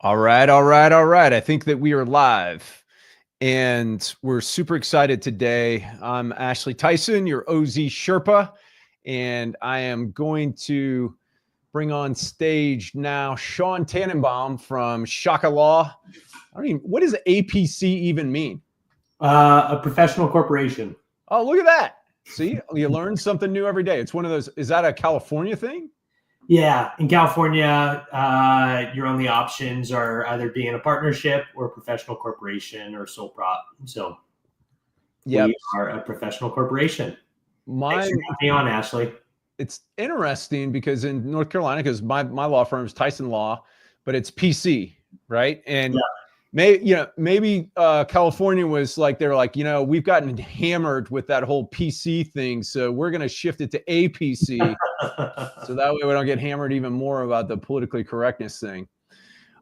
All right, all right, all right. I think that we are live and we're super excited today. I'm Ashley Tison, your OZ Sherpa, and I am going to bring on stage now Sean Tannenbaum from Shaka Law. What does APC even mean? A professional corporation. Oh, look at that. See, you learn something new every day. It's one of those, is that a California thing? Yeah, in California, your only options are either being a partnership or a professional corporation or sole prop. So Yep. we are a professional corporation. Thanks Mine, for having me on, Ashley. it's interesting because in North Carolina, because my law firm is Tison Law, but it's PC, right? And maybe California was like, they were like, we've gotten hammered with that whole PC thing, so we're going to shift it to APC, so that way we don't get hammered even more about the politically correctness thing.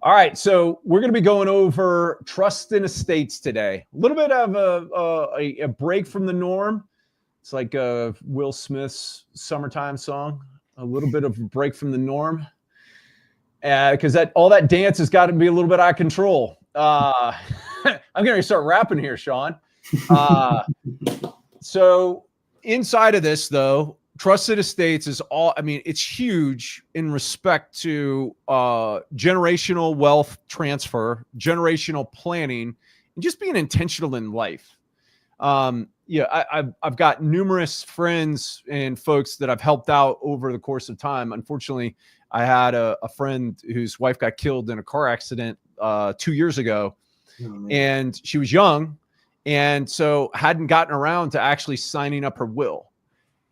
All right, so we're going to be going over trust in estates today. A little bit of a break from the norm. It's like Will Smith's Summertime song, a little bit of a break from the norm, because all that dance has got to be a little bit out of control. I'm going to start rapping here, Sean. So inside of this, though, trusted estates is it's huge in respect to generational wealth transfer, generational planning, and just being intentional in life. I've got numerous friends and folks that I've helped out over the course of time. Unfortunately, I had a friend whose wife got killed in a car accident 2 years ago, and she was young, and so hadn't gotten around to actually signing up her will.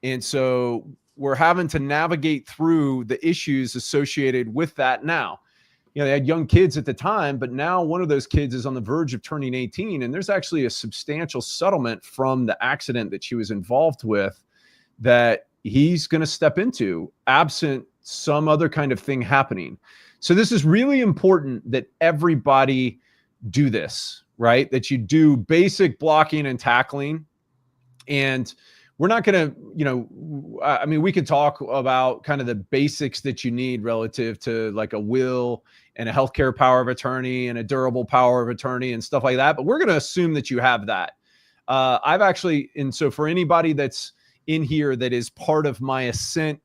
And so we're having to navigate through the issues associated with that now. They had young kids at the time, but now one of those kids is on the verge of turning 18, and there's actually a substantial settlement from the accident that she was involved with that he's going to step into, absent some other kind of thing happening. So this is really important that everybody do this, right? That you do basic blocking and tackling. And we're not going to, we could talk about kind of the basics that you need relative to like a will and a healthcare power of attorney and a durable power of attorney and stuff like that. But we're going to assume that you have that. So for anybody that's in here that is part of my Ascent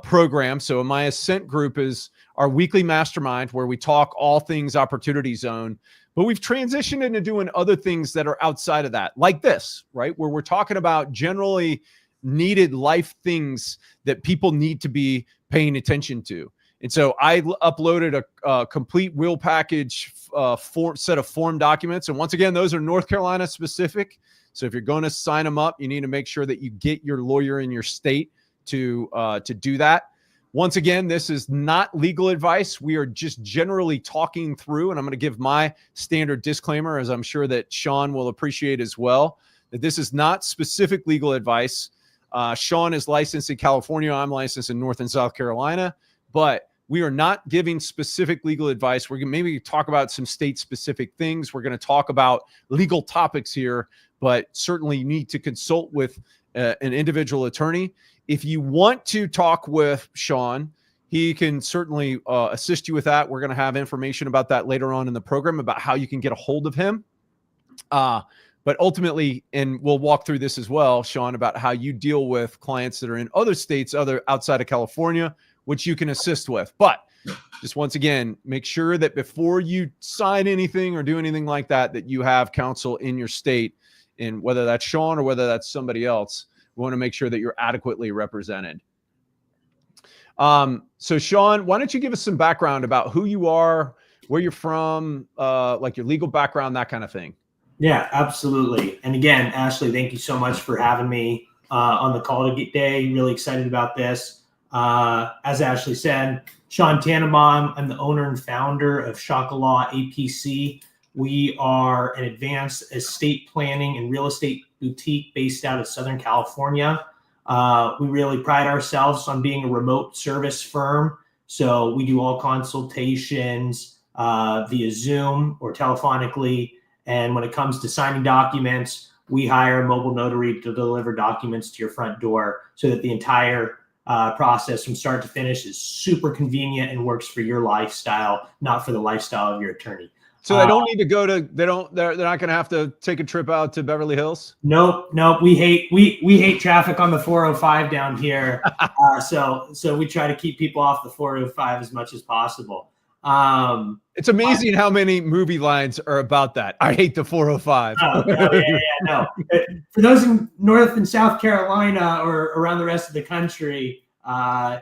program. So my Ascent group is our weekly mastermind where we talk all things opportunity zone, but we've transitioned into doing other things that are outside of that, like this, right? Where we're talking about generally needed life things that people need to be paying attention to. And so I uploaded a complete will package set of form documents. And once again, those are North Carolina specific. So if you're going to sign them up, you need to make sure that you get your lawyer in your state to do that. Once again, this is not legal advice. We are just generally talking through, and I'm going to give my standard disclaimer, as I'm sure that Sean will appreciate as well, that this is not specific legal advice. Sean is licensed in California. I'm licensed in North and South Carolina, but we are not giving specific legal advice. We're going to maybe talk about some state-specific things. We're going to talk about legal topics here, but certainly you need to consult with an individual attorney. If you want to talk with Sean, he can certainly assist you with that. We're going to have information about that later on in the program about how you can get a hold of him. But ultimately, and we'll walk through this as well, Sean, about how you deal with clients that are in other states, outside of California, which you can assist with. But just once again, make sure that before you sign anything or do anything like that, that you have counsel in your state, and whether that's Sean or whether that's somebody else. We want to make sure that you're adequately represented. So Sean, why don't you give us some background about who you are, where you're from, like your legal background, that kind of thing. Yeah, absolutely. And again, Ashley, thank you so much for having me on the call today. Really excited about this. As Ashley said, Sean Tannenbaum, I'm the owner and founder of Shaka Law APC. We are an advanced estate planning and real estate boutique based out of Southern California. We really pride ourselves on being a remote service firm. So we do all consultations via Zoom or telephonically. And when it comes to signing documents, we hire a mobile notary to deliver documents to your front door so that the entire process from start to finish is super convenient and works for your lifestyle, not for the lifestyle of your attorney. So they don't need to go to, they're not going to have to take a trip out to Beverly Hills. Nope. We hate traffic on the 405 down here. So we try to keep people off the 405 as much as possible. It's amazing how many movie lines are about that. I hate the 405. No. For those in North and South Carolina or around the rest of the country, I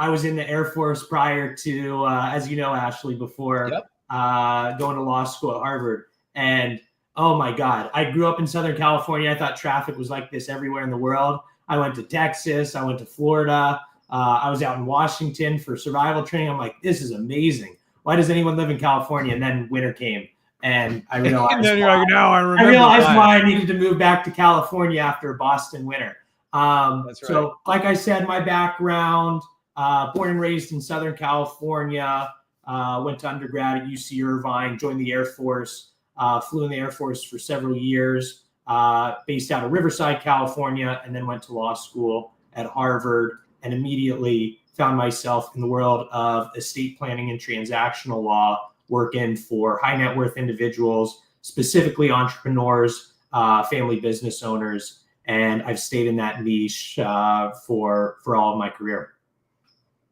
was in the Air Force prior to, as you know, Ashley, before going to law school at Harvard. And oh my God, I grew up in Southern California. I thought traffic was like this everywhere in the world. I went to Texas. I went to Florida. I was out in Washington for survival training. I'm like, this is amazing. Why does anyone live in California? And then winter came, and I realized. And then you're like, now I remember. I realized why I needed to move back to California after Boston winter. That's right. So, like I said, my background: born and raised in Southern California. Went to undergrad at UC Irvine. Joined the Air Force. Flew in the Air Force for several years. Based out of Riverside, California, and then went to law school at Harvard. And immediately found myself in the world of estate planning and transactional law, working for high net worth individuals, specifically entrepreneurs, family business owners. And I've stayed in that niche for all of my career.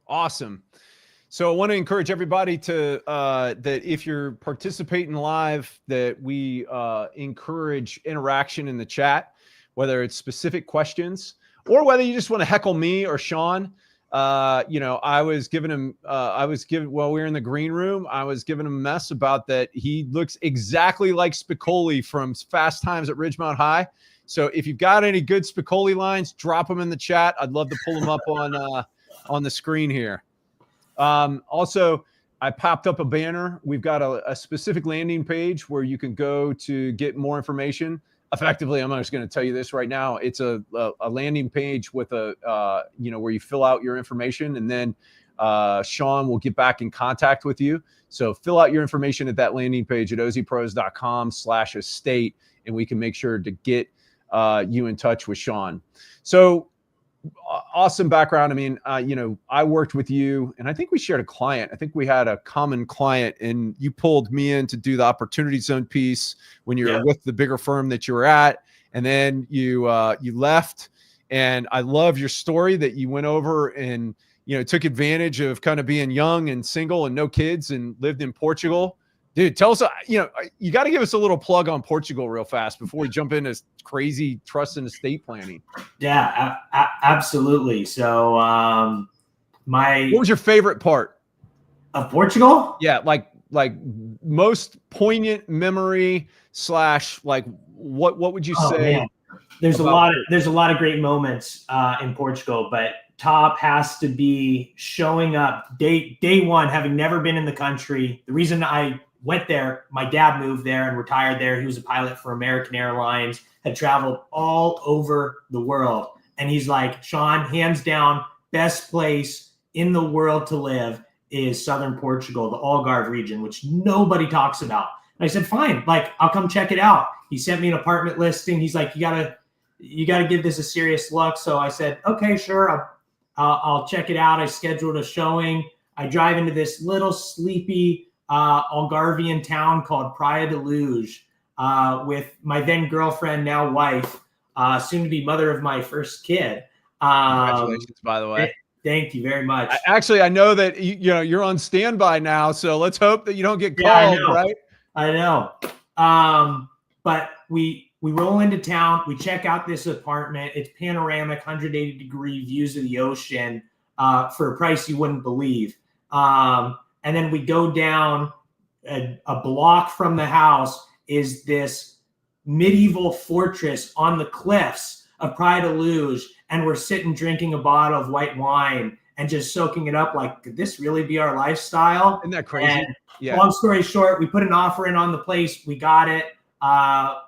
Awesome. So I want to encourage everybody to that if you're participating live, that we encourage interaction in the chat, whether it's specific questions or whether you just want to heckle me or Sean. I was giving him, while we were in the green room, I was giving him a mess about that. He looks exactly like Spicoli from Fast Times at Ridgemont High. So if you've got any good Spicoli lines, drop them in the chat. I'd love to pull them up on the screen here. Also, I popped up a banner. We've got a specific landing page where you can go to get more information. Effectively, I'm just going to tell you this right now. It's a landing page with where you fill out your information, and then Sean will get back in contact with you. So fill out your information at that landing page at ozpros.com/estate, and we can make sure to get you in touch with Sean. So awesome background. I mean, I worked with you, and I think we shared a client. I think we had a common client, and you pulled me in to do the opportunity zone piece when you were with the bigger firm that you were at, and then you left. And I love your story that you went over and took advantage of kind of being young and single and no kids and lived in Portugal. Dude, tell us, you got to give us a little plug on Portugal real fast before we jump into crazy trust and estate planning. Yeah, absolutely. So what was your favorite part of Portugal? Yeah, like most poignant memory / like what would you say? Man. There's a lot of great moments in Portugal, but top has to be showing up day one, having never been in the country. The reason I went there, my dad moved there and retired there. He was a pilot for American Airlines, had traveled all over the world. And he's like, Sean, hands down, best place in the world to live is Southern Portugal, the Algarve region, which nobody talks about. And I said, fine, I'll come check it out. He sent me an apartment listing. He's like, you gotta give this a serious look. So I said, okay, sure. I'll check it out. I scheduled a showing. I drive into this little sleepy Algarvian town called Praia de Luz with my then girlfriend, now wife, soon to be mother of my first kid. Congratulations, by the way. Thank you very much. I know that you're on standby now, so let's hope that you don't get called, right? I know. But we roll into town. We check out this apartment. It's panoramic, 180-degree views of the ocean for a price you wouldn't believe. And then we go down a block from the house is this medieval fortress on the cliffs of Praia de Luz. And we're sitting drinking a bottle of white wine and just soaking it up like, could this really be our lifestyle? Isn't that crazy? And long story short, we put an offer in on the place. We got it.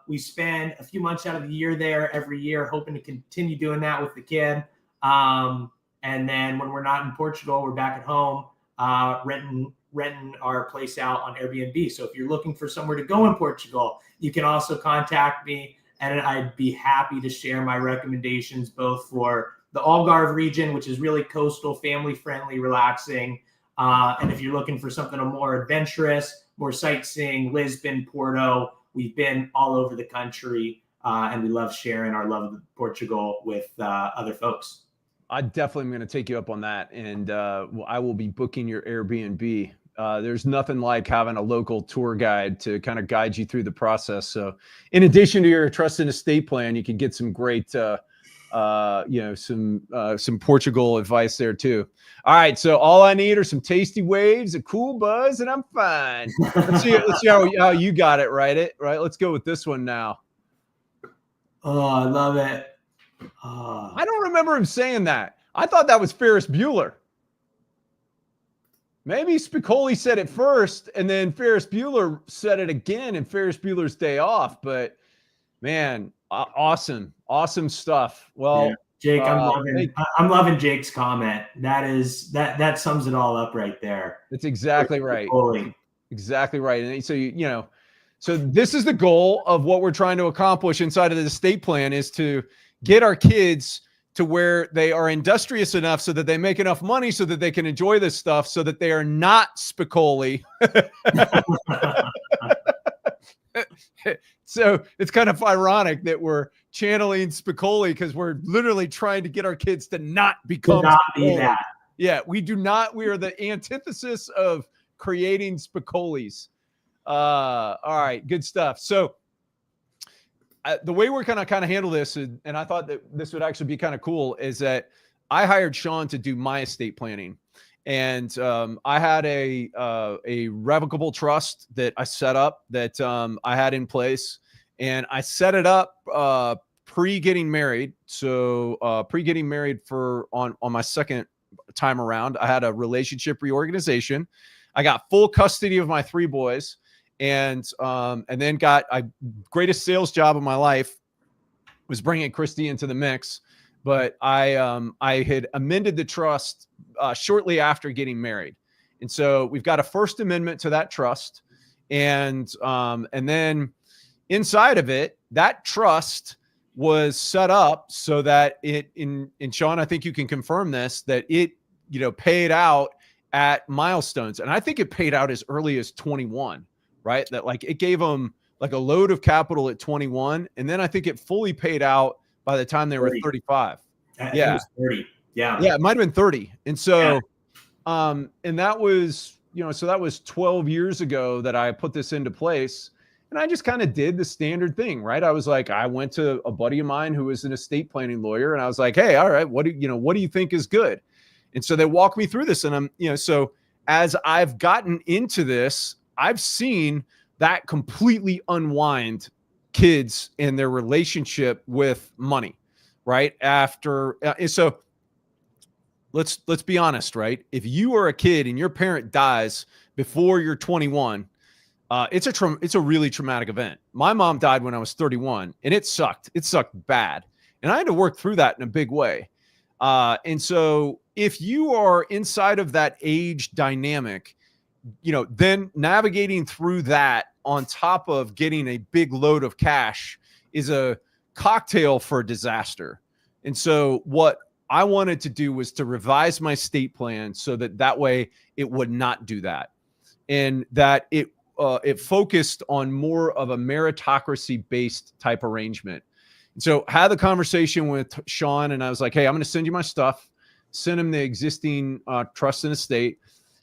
We spend a few months out of the year there every year, hoping to continue doing that with the kid. And then when we're not in Portugal, we're back at home, renting our place out on Airbnb. So if you're looking for somewhere to go in Portugal, you can also contact me, and I'd be happy to share my recommendations both for the Algarve region, which is really coastal, family friendly, relaxing. And if you're looking for something more adventurous, more sightseeing, Lisbon, Porto, we've been all over the country, and we love sharing our love of Portugal with other folks. I definitely am going to take you up on that, and I will be booking your Airbnb. There's nothing like having a local tour guide to kind of guide you through the process. So in addition to your trust and estate plan, you can get some great, some Portugal advice there too. All right. So all I need are some tasty waves, a cool buzz, and I'm fine. Let's see how you got it. Right. Let's go with this one now. Oh, I love it. I don't remember him saying that. I thought that was Ferris Bueller. Maybe Spicoli said it first, and then Ferris Bueller said it again in Ferris Bueller's Day Off. But man, awesome stuff. Well, yeah. Jake, I'm loving Jake's comment. That sums it all up right there. That's exactly right. Exactly right. And so so this is the goal of what we're trying to accomplish inside of the estate plan, is to get our kids to where they are industrious enough so that they make enough money so that they can enjoy this stuff, so that they are not Spicoli. So it's kind of ironic that we're channeling Spicoli, because we're literally trying to get our kids to not become be that. Yeah, we do not. We are the antithesis of creating Spicolis. All right, good stuff. So the way we're kind of handle this, and I thought that this would actually be kind of cool, is that I hired Sean to do my estate planning. And I had a revocable trust that I set up, that I had in place, and I set it up pre-getting married. So pre-getting married on my second time around, I had a relationship reorganization. I got full custody of my 3 boys, and then got a greatest sales job of my life was bringing Christy into the mix. But I had amended the trust shortly after getting married. And so we've got a First Amendment to that trust. And then inside of it, that trust was set up so that and Sean, I think you can confirm this, that it, paid out at milestones. And I think it paid out as early as 21, right? That it gave them a load of capital at 21. And then I think it fully paid out by the time they were 35. Yeah. It was 30. Yeah. Yeah. It might've been 30. And so, and that was, so that was 12 years ago that I put this into place, and I just kind of did the standard thing, right? I was like, I went to a buddy of mine who was an estate planning lawyer, and I was like, hey, all right, what do you think is good? And so they walked me through this, and I'm, so as I've gotten into this, I've seen that completely unwind kids and their relationship with money, right? After, so let's be honest, right? If you are a kid and your parent dies before you're 21, it's a really traumatic event. My mom died when I was 31, and it sucked. It sucked bad, and I had to work through that in a big way. And so if you are inside of that age dynamic, then navigating through that on top of getting a big load of cash is a cocktail for disaster. And so what I wanted to do was to revise my estate plan so that way it would not do that, and that it focused on more of a meritocracy based type arrangement. And so had the conversation with Sean, and I was like, hey, I'm going to send you my stuff, send him the existing trust and estate.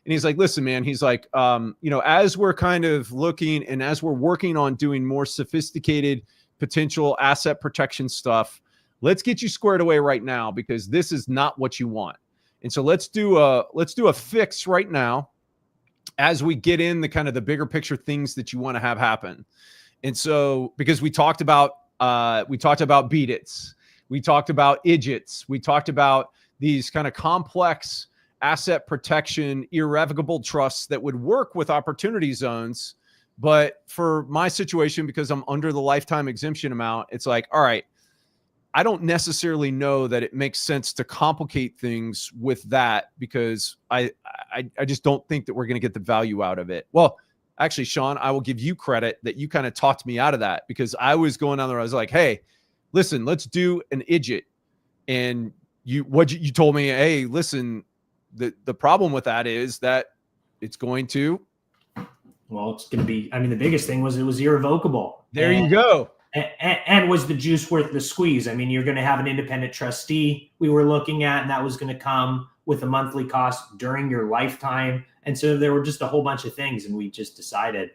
And he's like, listen, man, he's like, as we're kind of looking and as we're working on doing more sophisticated potential asset protection stuff, let's get you squared away right now, because this is not what you want. And so let's do a fix right now as we get in the kind of the bigger picture things that you want to have happen. And so, because we talked about beat its, we talked about idiots, we talked about these kind of complex asset protection, irrevocable trusts that would work with opportunity zones. But for my situation, because I'm under the lifetime exemption amount, it's like, all right, I don't necessarily know that it makes sense to complicate things with that, because I just don't think that we're going to get the value out of it. Well, actually, Sean, I will give you credit that you kind of talked me out of that, because I was going on there. I was like, hey, listen, let's do an idiot. And you told me, hey, listen, the problem with that is that it's going to. Well, it's going to be, I mean, the biggest thing was it was irrevocable. There you go. And was the juice worth the squeeze? I mean, you're going to have an independent trustee we were looking at, and that was going to come with a monthly cost during your lifetime. And so there were just a whole bunch of things. And we just decided,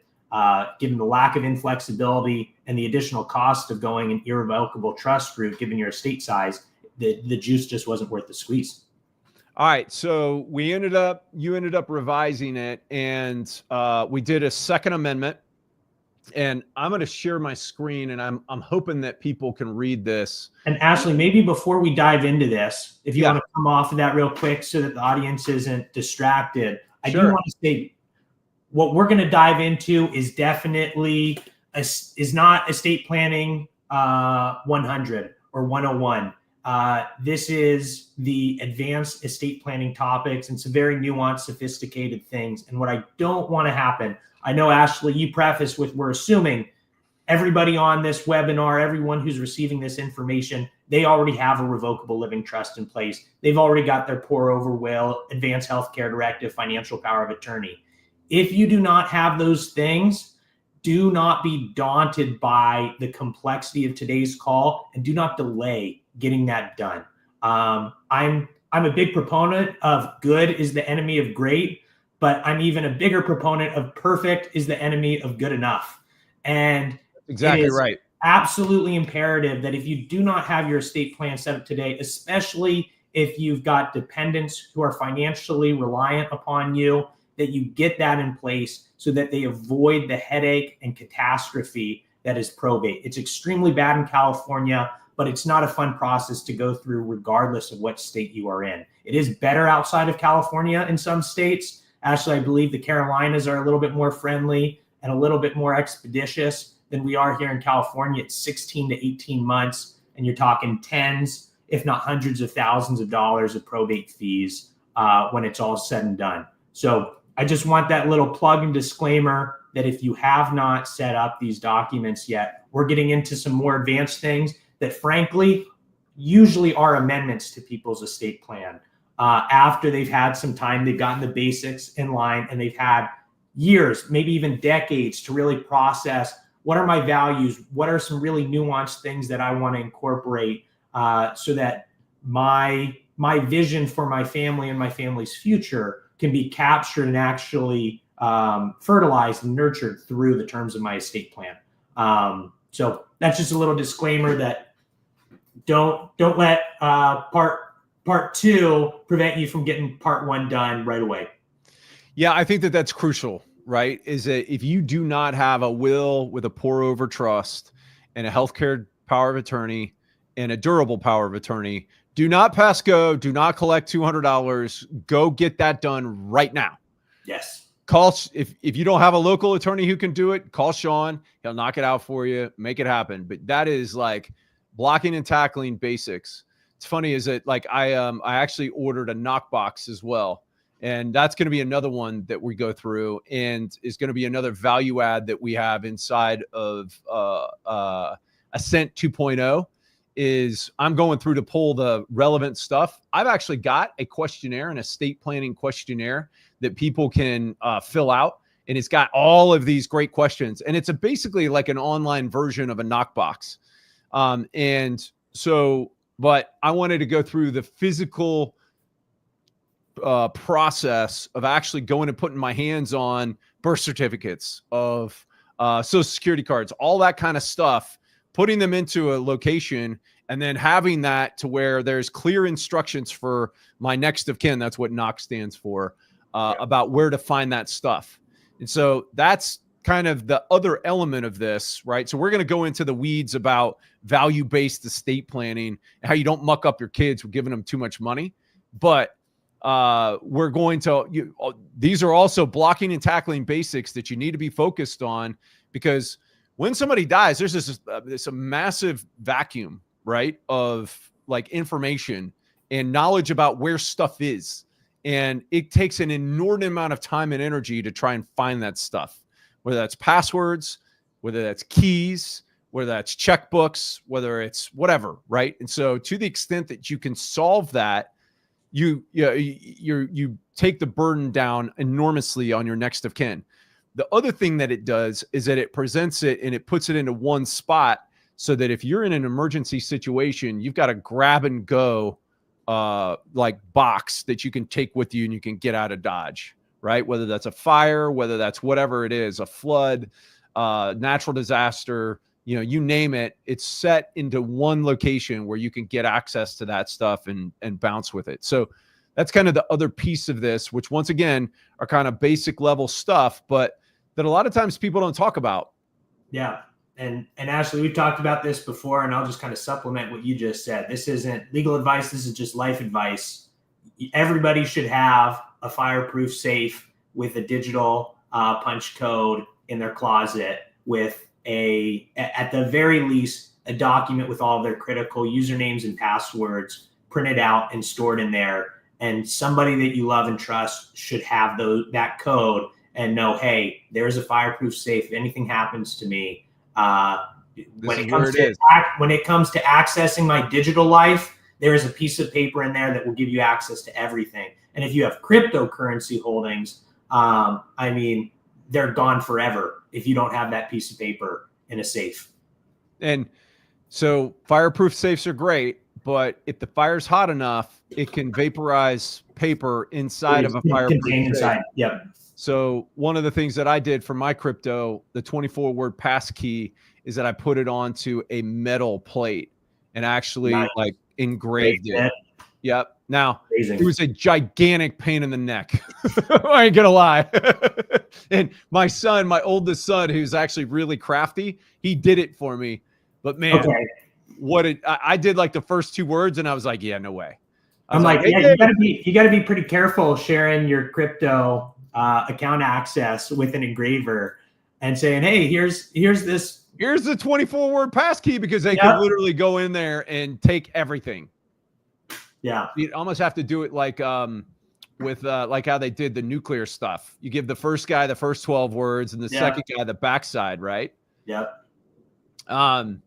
given the lack of inflexibility and the additional cost of going an irrevocable trust route, given your estate size, the juice just wasn't worth the squeeze. All right. So you ended up revising it, and we did a second amendment. And I'm going to share my screen, and I'm hoping that people can read this. And Ashley, maybe before we dive into this, if you want to come off of that real quick so that the audience isn't distracted, I do want to say what we're going to dive into is definitely is not estate planning 100 or 101. This is the advanced estate planning topics and some very nuanced, sophisticated things. And what I don't want to happen, I know, Ashley, you preface with, we're assuming everybody on this webinar, everyone who's receiving this information, they already have a revocable living trust in place. They've already got their pour over will, advanced healthcare directive, financial power of attorney. If you do not have those things, do not be daunted by the complexity of today's call, and do not delay getting that done. I'm a big proponent of good is the enemy of great, but I'm even a bigger proponent of perfect is the enemy of good enough. And exactly right. Absolutely imperative that if you do not have your estate plan set up today, especially if you've got dependents who are financially reliant upon you, that you get that in place so that they avoid the headache and catastrophe that is probate. It's extremely bad in California, but it's not a fun process to go through regardless of what state you are in. It is better outside of California in some states. Actually, I believe the Carolinas are a little bit more friendly and a little bit more expeditious than we are here in California. It's 16 to 18 months, and you're talking tens, if not hundreds of thousands of dollars of probate fees when it's all said and done. So I just want that little plug and disclaimer that if you have not set up these documents yet, we're getting into some more advanced things that frankly usually are amendments to people's estate plan. After they've had some time, they've gotten the basics in line, and they've had years, maybe even decades to really process what are my values, what are some really nuanced things that I want to incorporate so that my vision for my family and my family's future can be captured and actually fertilized and nurtured through the terms of my estate plan. So that's just a little disclaimer that don't let part two prevent you from getting part one done right away. Yeah, I think that's crucial, right? Is that if you do not have a will with a pour over trust and a healthcare power of attorney and a durable power of attorney, do not pass go, do not collect $200. Go get that done right now. Yes. Call, if you don't have a local attorney who can do it, call Sean. He'll knock it out for you, make it happen. But that is like blocking and tackling basics. It's funny is that like I actually ordered a knockbox as well. And that's going to be another one that we go through, and is going to be another value add that we have inside of Ascent 2.0 is I'm going through to pull the relevant stuff. I've actually got a questionnaire, an estate planning questionnaire that people can fill out. And it's got all of these great questions. And it's basically like an online version of a knockbox. And so, but I wanted to go through the physical process of actually going and putting my hands on birth certificates, of social security cards, all that kind of stuff, putting them into a location, and then having that to where there's clear instructions for my next of kin. That's what NOC stands for, about where to find that stuff. And so that's kind of the other element of this, right? So we're going to go into the weeds about value-based estate planning and how you don't muck up your kids for giving them too much money. But we're going to, these are also blocking and tackling basics that you need to be focused on, because when somebody dies, there's this a massive vacuum, right, of like information and knowledge about where stuff is. And it takes an inordinate amount of time and energy to try and find that stuff, whether that's passwords, whether that's keys, whether that's checkbooks, whether it's whatever, right? And so to the extent that you can solve that, you take the burden down enormously on your next of kin. The other thing that it does is that it presents it and it puts it into one spot so that if you're in an emergency situation, you've got a grab and go like box that you can take with you and you can get out of Dodge, right? Whether that's a fire, whether that's whatever it is, a flood, natural disaster, you name it, it's set into one location where you can get access to that stuff and bounce with it. So that's kind of the other piece of this, which once again are kind of basic level stuff, but that a lot of times people don't talk about. Yeah. And Ashley, we've talked about this before, and I'll just kind of supplement what you just said. This isn't legal advice. This is just life advice. Everybody should have a fireproof safe with a digital punch code in their closet with at the very least, a document with all of their critical usernames and passwords printed out and stored in there. And somebody that you love and trust should have that code and know, hey, there's a fireproof safe. If anything happens to me, when it comes to accessing my digital life, there is a piece of paper in there that will give you access to everything. And if you have cryptocurrency holdings, I mean, they're gone forever if you don't have that piece of paper in a safe. And so fireproof safes are great, but if the fire's hot enough, it can vaporize paper inside of a fireproof safe. Yep. So one of the things that I did for my crypto, the 24-word passkey, is that I put it onto a metal plate and actually like engraved it. Yep. Now, it was a gigantic pain in the neck. I ain't gonna lie. And my oldest son, who's actually really crafty, he did it for me. But man, I did like the first 2 words and I was like, yeah, no way. I'm like, yeah, you gotta be pretty careful sharing your crypto account access with an engraver and saying, hey, here's the 24-word passkey, because they could literally go in there and take everything. Yeah. You almost have to do it like with like how they did the nuclear stuff. You give the first guy the first 12 words and the second guy the backside, right? Yep. All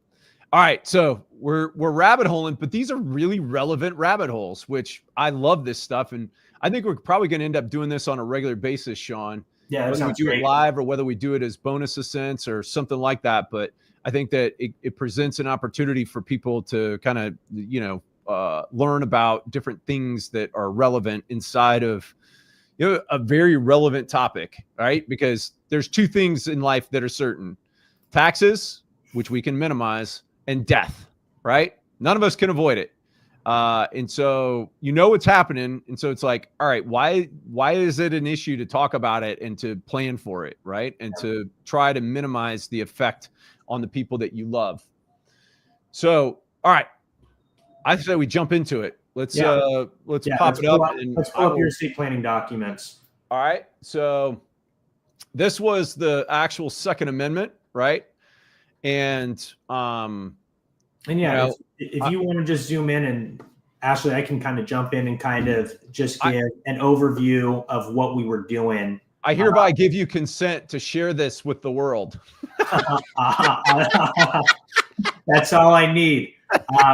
right, so we're rabbit holing, but these are really relevant rabbit holes, which I love this stuff, and I think we're probably going to end up doing this on a regular basis, Sean. Yeah, whether we do it live or whether we do it as bonus ascents or something like that. But I think that it presents an opportunity for people to kind of learn about different things that are relevant inside of a very relevant topic, right? Because there's 2 things in life that are certain: taxes, which we can minimize, and death, right? None of us can avoid it. And so what's happening. And so it's like, all right, why is it an issue to talk about it and to plan for it, right? And to try to minimize the effect on the people that you love. So, all right, I say we jump into it. Let's pop it up. Let's pull up your estate planning documents. All right. So this was the actual Second Amendment, right? And if you want to just zoom in, and Ashley, I can kind of jump in and kind of just give an overview of what we were doing. I hereby give you consent to share this with the world. That's all I need.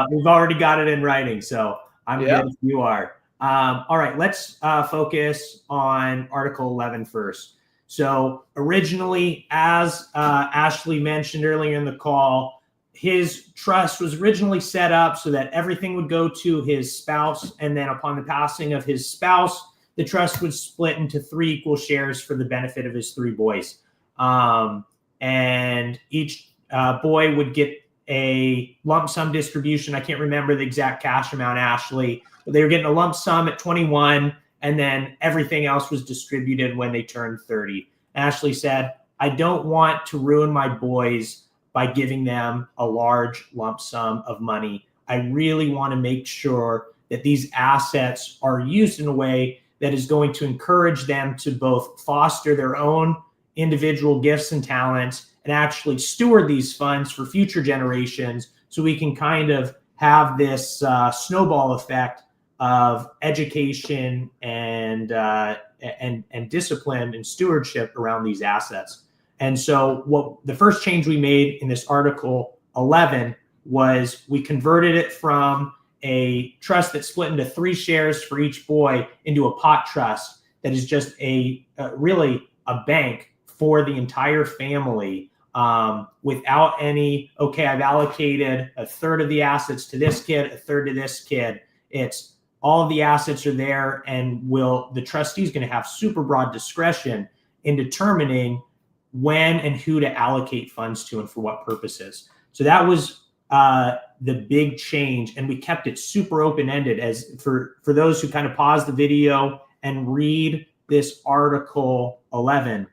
We've already got it in writing, so I'm good if you are. All right, let's focus on Article 11 first. So originally, as Ashley mentioned earlier in the call, his trust was originally set up so that everything would go to his spouse, and then upon the passing of his spouse, the trust would split into 3 equal shares for the benefit of his 3 boys. And each boy would get a lump sum distribution. I can't remember the exact cash amount, Ashley, but they were getting a lump sum at 21, and then everything else was distributed when they turned 30. Ashley said, I don't want to ruin my boys by giving them a large lump sum of money. I really want to make sure that these assets are used in a way that is going to encourage them to both foster their own individual gifts and talents and actually steward these funds for future generations, so we can kind of have this snowball effect of education and discipline and stewardship around these assets. And so the first change we made in this article 11 was we converted it from a trust that split into 3 shares for each boy into a pot trust that is just really a bank for the entire family, without any, okay, I've allocated a third of the assets to this kid, a third to this kid. It's all of the assets are there, and the trustee is going to have super broad discretion in determining when and who to allocate funds to and for what purposes. So that was the big change, and we kept it super open-ended. As for those who kind of pause the video and read this Article 11,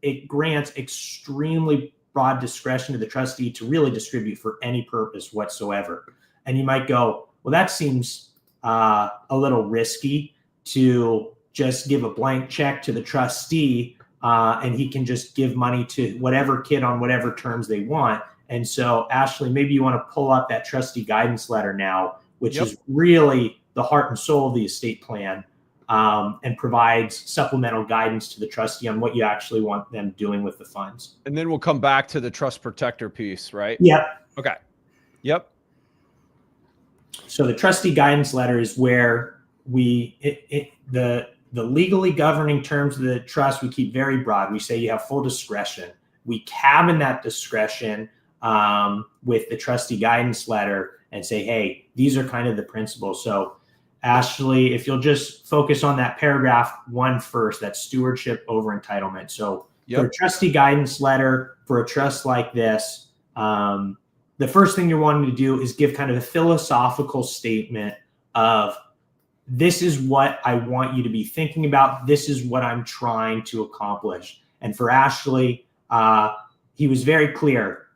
it grants extremely broad discretion to the trustee to really distribute for any purpose whatsoever. And you might go, well, that seems a little risky to just give a blank check to the trustee and he can just give money to whatever kid on whatever terms they want. And so, Ashley, maybe you want to pull up that trustee guidance letter now, which is really the heart and soul of the estate plan, and provides supplemental guidance to the trustee on what you actually want them doing with the funds. And then we'll come back to the trust protector piece, right? Yep. Okay. Yep. So the trustee guidance letter is where the legally governing terms of the trust we keep very broad. We say you have full discretion. We cabin that discretion with the trustee guidance letter and say, hey, these are kind of the principles. So Ashley, if you'll just focus on that paragraph 1 first, that's stewardship over entitlement. So for a trustee guidance letter for a trust like this, the first thing you're wanting to do is give kind of a philosophical statement of, this is what I want you to be thinking about. This is what I'm trying to accomplish. And for Ashley, he was very clear.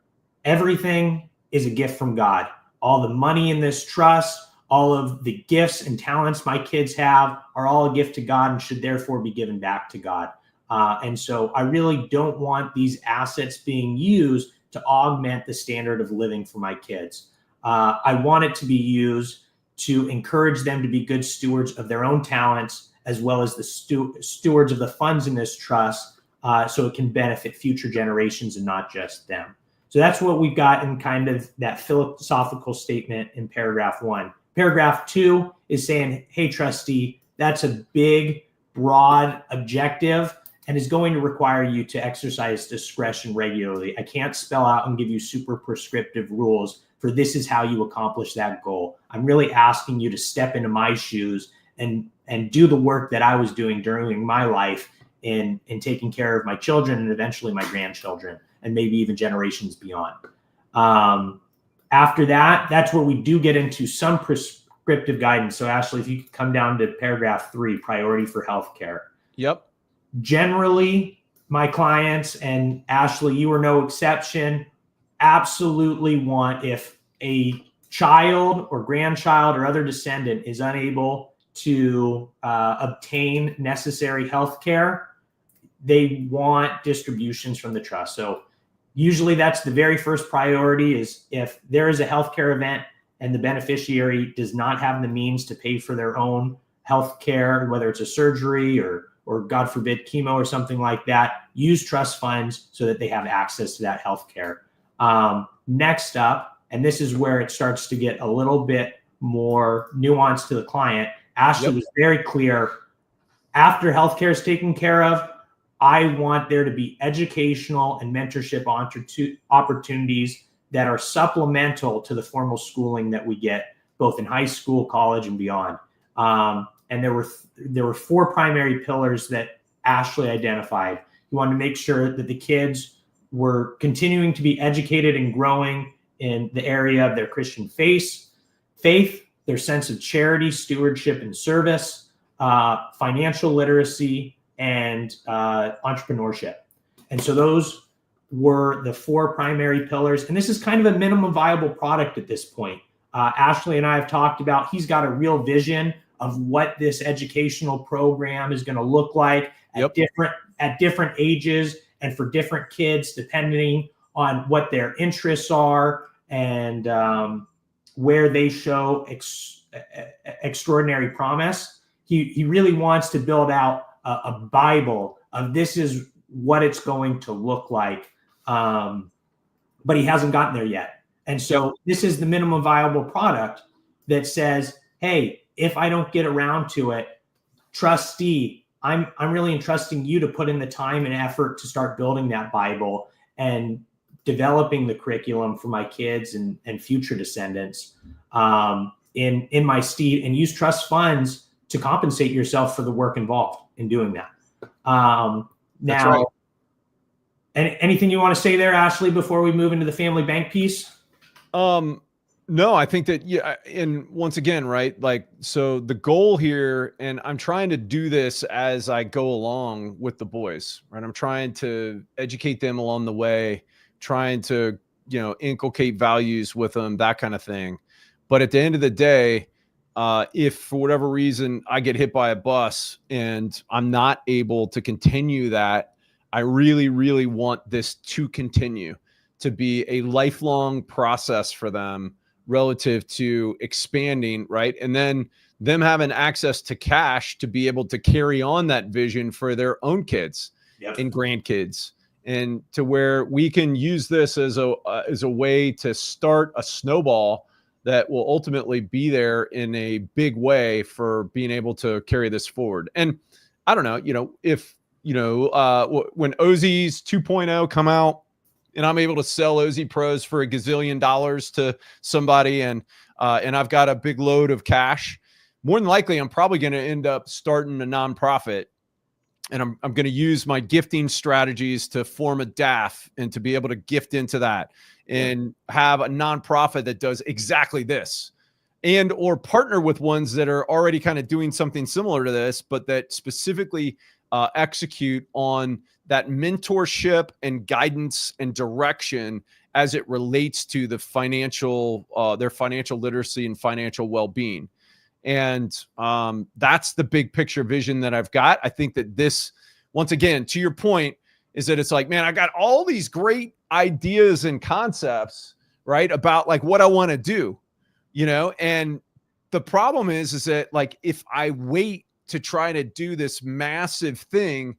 Everything is a gift from God. All the money in this trust, all of the gifts and talents my kids have are all a gift to God and should therefore be given back to God. And so I really don't want these assets being used to augment the standard of living for my kids. I want it to be used to encourage them to be good stewards of their own talents, as well as the stewards of the funds in this trust, so it can benefit future generations and not just them. So that's what we've got in kind of that philosophical statement in paragraph 1. Paragraph 2 is saying, hey, trustee, that's a big, broad objective and is going to require you to exercise discretion regularly. I can't spell out and give you super prescriptive rules for this is how you accomplish that goal. I'm really asking you to step into my shoes and do the work that I was doing during my life in taking care of my children and eventually my grandchildren, and maybe even generations beyond. After that, that's where we do get into some prescriptive guidance. So Ashley, if you could come down to paragraph 3, priority for healthcare. Yep. Generally, my clients, and Ashley, you are no exception, absolutely want, if a child or grandchild or other descendant is unable to obtain necessary health care, they want distributions from the trust. So usually that's the very first priority, is if there is a healthcare event and the beneficiary does not have the means to pay for their own health care, whether it's a surgery or God forbid chemo or something like that, use trust funds so that they have access to that health care. Next up, and this is where it starts to get a little bit more nuanced to the client, Ashley was very clear. After healthcare is taken care of, I want there to be educational and mentorship opportunities that are supplemental to the formal schooling that we get both in high school, college, and beyond. And there were 4 primary pillars that Ashley identified. You wanted to make sure that the kids were continuing to be educated and growing in the area of their Christian faith, their sense of charity, stewardship, and service, financial literacy, and entrepreneurship. And so those were the 4 primary pillars. And this is kind of a minimum viable product at this point. Ashley and I have talked about, he's got a real vision of what this educational program is going to look like at different ages and for different kids, depending on what their interests are and where they show extraordinary promise. He really wants to build out a Bible of this is what it's going to look like but he hasn't gotten there yet. And so this is the minimum viable product that says, hey, if I don't get around to it, trustee, I'm really entrusting you to put in the time and effort to start building that Bible and developing the curriculum for my kids and future descendants in my steed, and use trust funds to compensate yourself for the work involved in doing that. Now, right. Anything you want to say there, Ashley, before we move into the family bank piece? No, I think that, yeah. And once again, right, like, so the goal here, and I'm trying to do this as I go along with the boys, right? I'm trying to educate them along the way, trying to, inculcate values with them, that kind of thing. But at the end of the day, if for whatever reason I get hit by a bus and I'm not able to continue that, I really, really want this to continue to be a lifelong process for them relative to expanding, right? And then them having access to cash to be able to carry on that vision for their own kids and grandkids, and to where we can use this as a way to start a snowball that will ultimately be there in a big way for being able to carry this forward. And I don't know, if, when OZs 2.0 come out, and I'm able to sell OZ Pros for $1 gazillion to somebody, and I've got a big load of cash, more than likely I'm probably going to end up starting a nonprofit, and I'm going to use my gifting strategies to form a DAF and to be able to gift into that and have a nonprofit that does exactly this, and or partner with ones that are already kind of doing something similar to this, but that specifically execute on that mentorship and guidance and direction as it relates to the financial, their financial literacy and financial well-being. And that's the big picture vision that I've got. I think that this, once again, to your point, is that it's like, man, I got all these great ideas and concepts, right, about like what I want to do, and the problem is that like, if I wait to try to do this massive thing,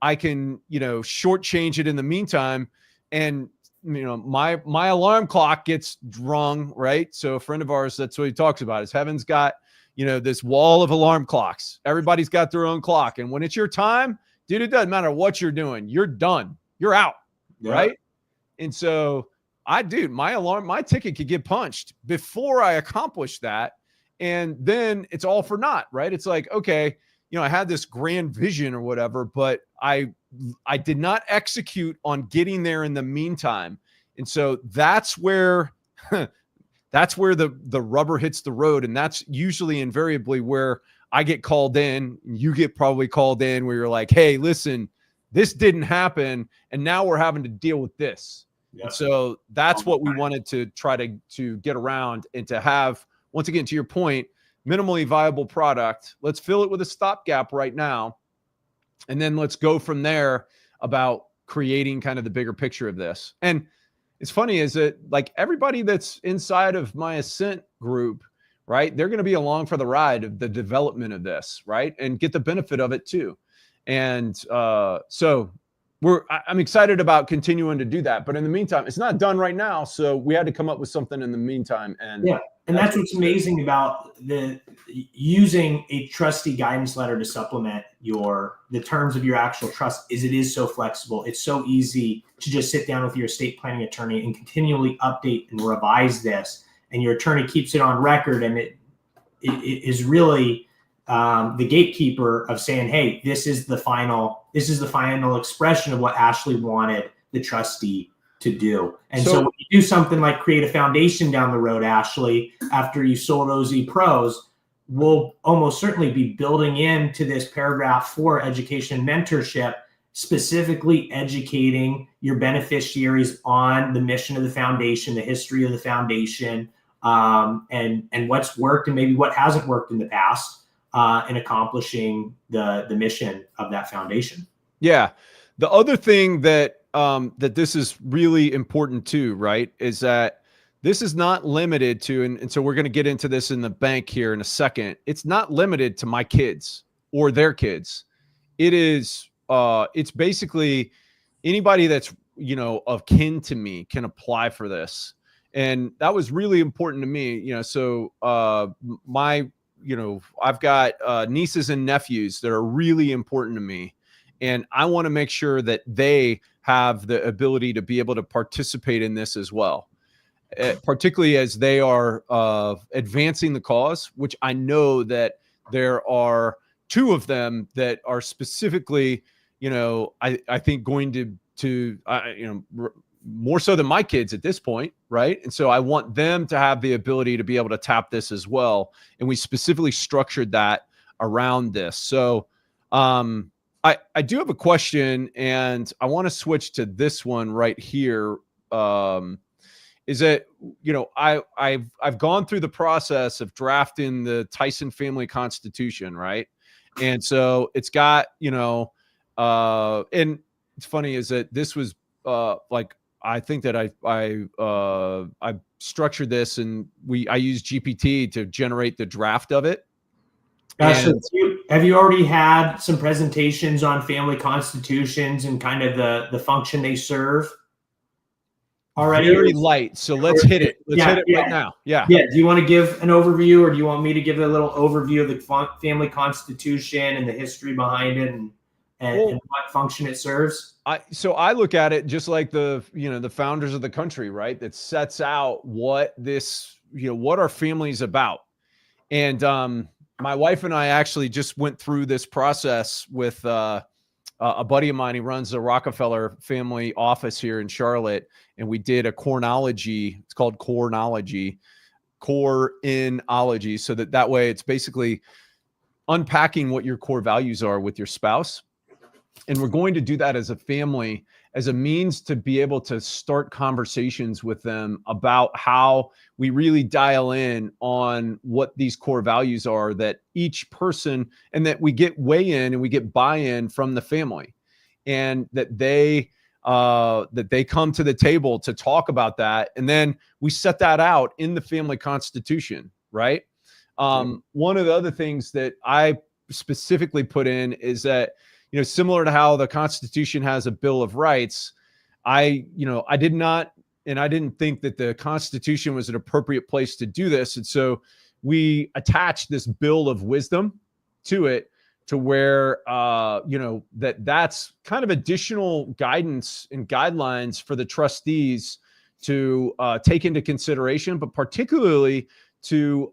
I can, shortchange it in the meantime. And, my alarm clock gets rung, right? So a friend of ours, that's what he talks about, is heaven's got, this wall of alarm clocks. Everybody's got their own clock. And when it's your time, dude, it doesn't matter what you're doing. You're done. You're out. Yeah. Right. And so my ticket could get punched before I accomplish that. And then it's all for naught, right? It's like, okay, I had this grand vision or whatever, but I did not execute on getting there in the meantime. And so that's where the rubber hits the road. And that's usually invariably where I get called in. You get probably called in where you're like, hey, listen, this didn't happen, and now we're having to deal with this. Yep. So that's what we wanted to try to get around, and to have, once again, to your point, minimally viable product. Let's fill it with a stopgap right now, and then let's go from there about creating kind of the bigger picture of this. And it's funny is that like everybody that's inside of my Ascent group, right, they're going to be along for the ride of the development of this, right, and get the benefit of it too. And so I'm excited about continuing to do that. But in the meantime, it's not done right now. So we had to come up with something in the meantime. And yeah. And that's what's amazing about using a trustee guidance letter to supplement the terms of your actual trust, is it is so flexible. It's so easy to just sit down with your estate planning attorney and continually update and revise this. And your attorney keeps it on record, and it is really the gatekeeper of saying, hey, this is the final expression of what Ashley wanted the trustee to do. And so when you do something like create a foundation down the road, Ashley, after you sold OZ Pros, we'll almost certainly be building into this paragraph 4 education and mentorship, specifically educating your beneficiaries on the mission of the foundation, the history of the foundation, and what's worked and maybe what hasn't worked in the past in accomplishing the mission of that foundation. Yeah. The other thing that this is really important too, right, is that this is not limited to, and so we're going to get into this in the bank here in a second. It's not limited to my kids or their kids. It is, it's basically anybody that's of kin to me can apply for this. And that was really important to me, so I've got nieces and nephews that are really important to me. And I want to make sure that they have the ability to be able to participate in this as well, particularly as they are advancing the cause, which I know that there are two of them that are specifically, I think going to more so than my kids at this point, right? And so I want them to have the ability to be able to tap this as well. And we specifically structured that around this. So I do have a question, and I want to switch to this one right here. Is that, I've gone through the process of drafting the Tison family constitution, right? And so it's got, and it's funny is that this was I think that I structured this, and I used GPT to generate the draft of it. So have you already had some presentations on family constitutions and kind of the function they serve already? Very light. So let's hit it. Let's hit it right now. Yeah. Yeah. Do you want to give an overview, or do you want me to give a little overview of the family constitution and the history behind it and what function it serves? So I look at it just like the founders of the country, right? That sets out what what our family's about. And my wife and I actually just went through this process with a buddy of mine. He runs the Rockefeller family office here in Charlotte, and we did a chronology. It's called chronology. So that way it's basically unpacking what your core values are with your spouse. And we're going to do that as a family, as a means to be able to start conversations with them about how we really dial in on what these core values are that each person, and that we get weigh in and we get buy-in from the family, and that they come to the table to talk about that. And then we set that out in the family constitution, right? One of the other things that I specifically put in is that, similar to how the Constitution has a Bill of Rights, I didn't think that the Constitution was an appropriate place to do this. And so we attached this Bill of Wisdom to it, to where, that's kind of additional guidance and guidelines for the trustees to take into consideration, but particularly to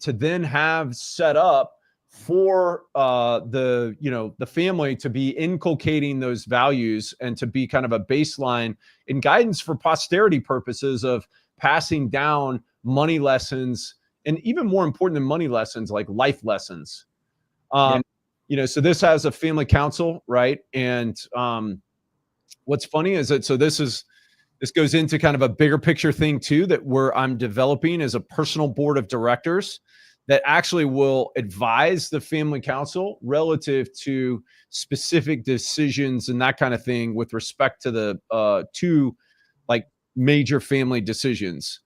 then have set up for the family to be inculcating those values, and to be kind of a baseline and guidance for posterity purposes of passing down money lessons, and even more important than money lessons, like life lessons. So this has a family council, right? And what's funny is that, this goes into kind of a bigger picture thing too, that I'm developing as a personal board of directors that actually will advise the family council relative to specific decisions and that kind of thing with respect to the two major family decisions.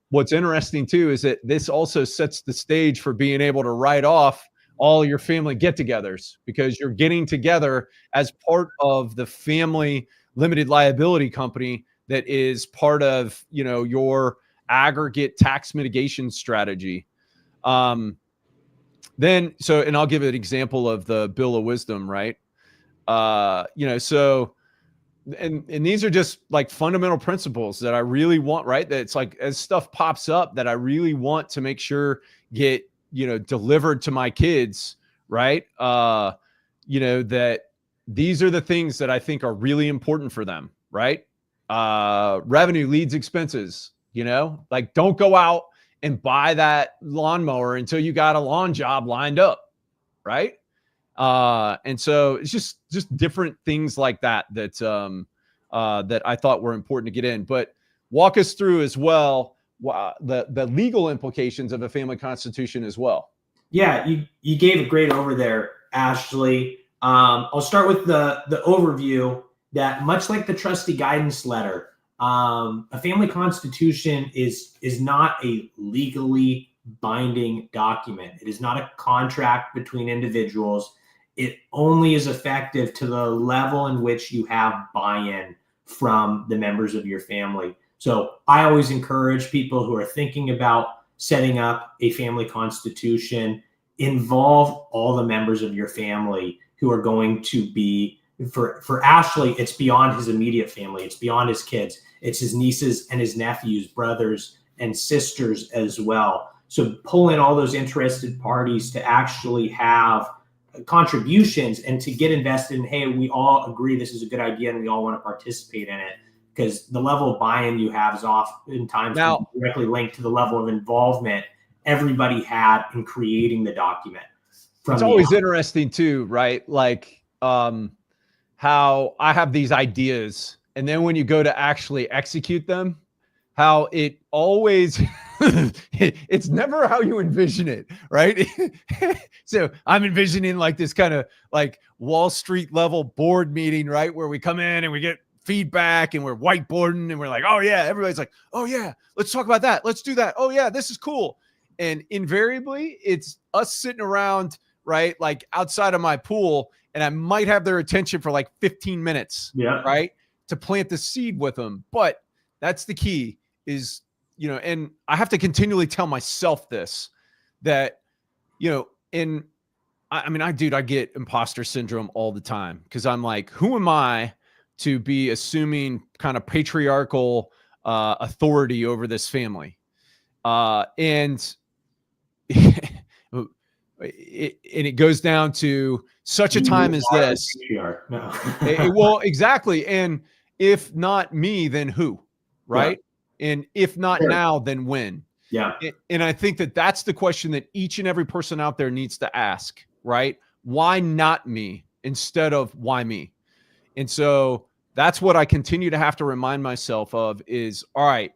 What's interesting too is that this also sets the stage for being able to write off all your family get-togethers, because you're getting together as part of the family limited liability company that is part of your aggregate tax mitigation strategy. And I'll give an example of the Bill of Wisdom, right? And these are just like fundamental principles that I really want, right? That it's like, as stuff pops up that I really want to make sure get, delivered to my kids, right? That these are the things that I think are really important for them, right? Revenue leads expenses, don't go out and buy that lawnmower until you got a lawn job lined up, right? And so it's just different things like that that I thought were important to get in. But walk us through as well the legal implications of a family constitution as well. Yeah, you gave a great over there, Ashley. I'll start with the overview that, much like the trustee guidance letter, a family constitution is not a legally binding document. It is not a contract between individuals. It only is effective to the level in which you have buy-in from the members of your family. So I always encourage people who are thinking about setting up a family constitution, involve all the members of your family who are going to be, for Ashley, it's beyond his immediate family. It's beyond his kids. It's his nieces and his nephews, brothers and sisters as well. So pull in all those interested parties to actually have contributions and to get invested in, hey, we all agree this is a good idea and we all want to participate in it, because the level of buy-in you have is oftentimes directly linked to the level of involvement everybody had in creating the document. It's always interesting too, right? Like how I have these ideas, and then when you go to actually execute them, how it always it's never how you envision it, right? So I'm envisioning like this kind of like Wall Street level board meeting, right? Where we come in and we get feedback and we're whiteboarding and we're like, oh yeah, everybody's like, oh yeah, let's talk about that. Let's do that. Oh yeah, this is cool. And invariably it's us sitting around, right? Like outside of my pool, and I might have their attention for like 15 minutes, right? To plant the seed with them. But that's the key is, you know, and I have to continually tell myself this, that, you know, and I mean, I get imposter syndrome all the time, because I'm like, who am I to be assuming kind of patriarchal authority over this family? And it goes down to such a time as this. No. Well, exactly. And if not me, then who, right? Yeah. And if not now, then when? Yeah. And I think that that's the question that each and every person out there needs to ask, right? Why not me instead of why me? And so that's what I continue to have to remind myself of is, all right,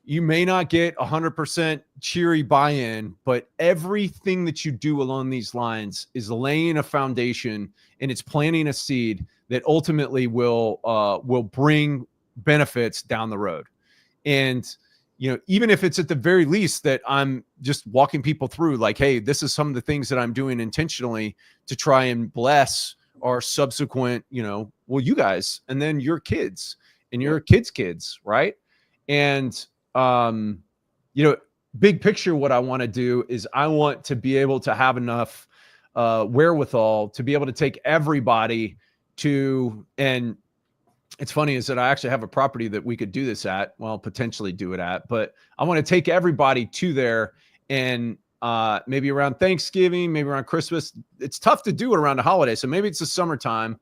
you may not get 100% cheery buy-in, but everything that you do along these lines is laying a foundation and it's planting a seed that ultimately will bring benefits down the road. And, you know, even if it's at the very least that I'm just walking people through like, hey, this is some of the things that I'm doing intentionally to try and bless our subsequent, you know, well, you guys, and then your kids and your kids' kids, right? And, you know, big picture, what I want to do is I want to be able to have enough wherewithal to be able to take everybody to, and it's funny is that I actually have a property that we could do this at, well, potentially do it at, but I want to take everybody to there, and maybe around Thanksgiving, maybe around Christmas. It's tough to do it around the holiday. So maybe it's the summertime,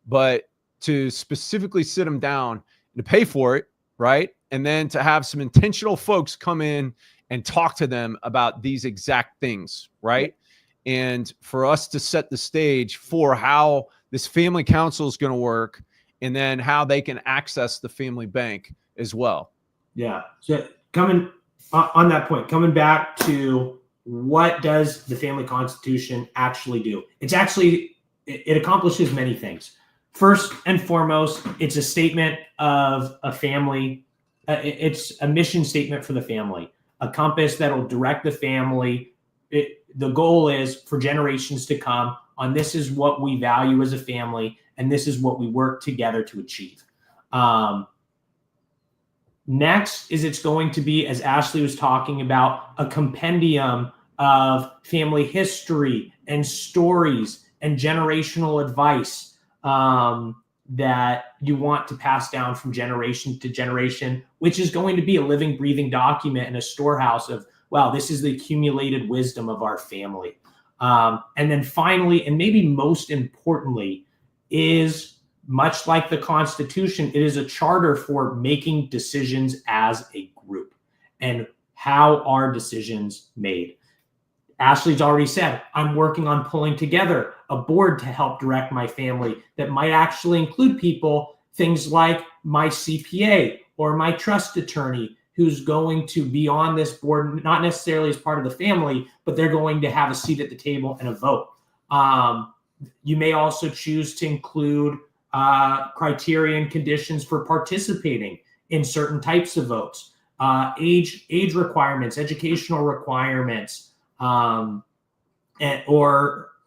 but to specifically sit them down and to pay for it, right? And then to have some intentional folks come in and talk to them about these exact things, right? And for us to set the stage for how this family council is going to work, and then how they can access the family bank as well. Yeah. So coming on that point, coming back to what does the family constitution actually do? It accomplishes many things. First and foremost, it's a statement of a family. It's a mission statement for the family, a compass that'll direct the family. The goal is for generations to come on, this is what we value as a family, and this is what we work together to achieve. Next is it's going to be, as Ashley was talking about, a compendium of family history and stories and generational advice that you want to pass down from generation to generation, which is going to be a living, breathing document and a storehouse of, wow, this is the accumulated wisdom of our family. And then finally, and maybe most importantly, is much like the Constitution, it is a charter for making decisions as a group and how are decisions made. Ashley's already said, I'm working on pulling together a board to help direct my family that might actually include people, things like my CPA or my trust attorney, who's going to be on this board, not necessarily as part of the family, but they're going to have a seat at the table and a vote. You may also choose to include criteria and conditions for participating in certain types of votes, age requirements, educational requirements, or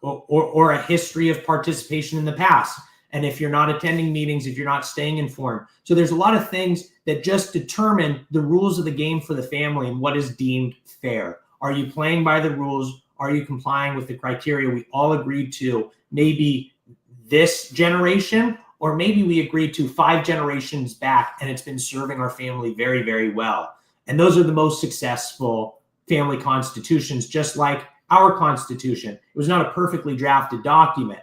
a history of participation in the past. And if you're not attending meetings, if you're not staying informed. So there's a lot of things that just determine the rules of the game for the family and what is deemed fair. Are you playing by the rules? Are you complying with the criteria we all agreed to, maybe this generation, or maybe we agreed to 5 generations back, and it's been serving our family very, very well. And those are the most successful family constitutions, just like our Constitution. It was not a perfectly drafted document,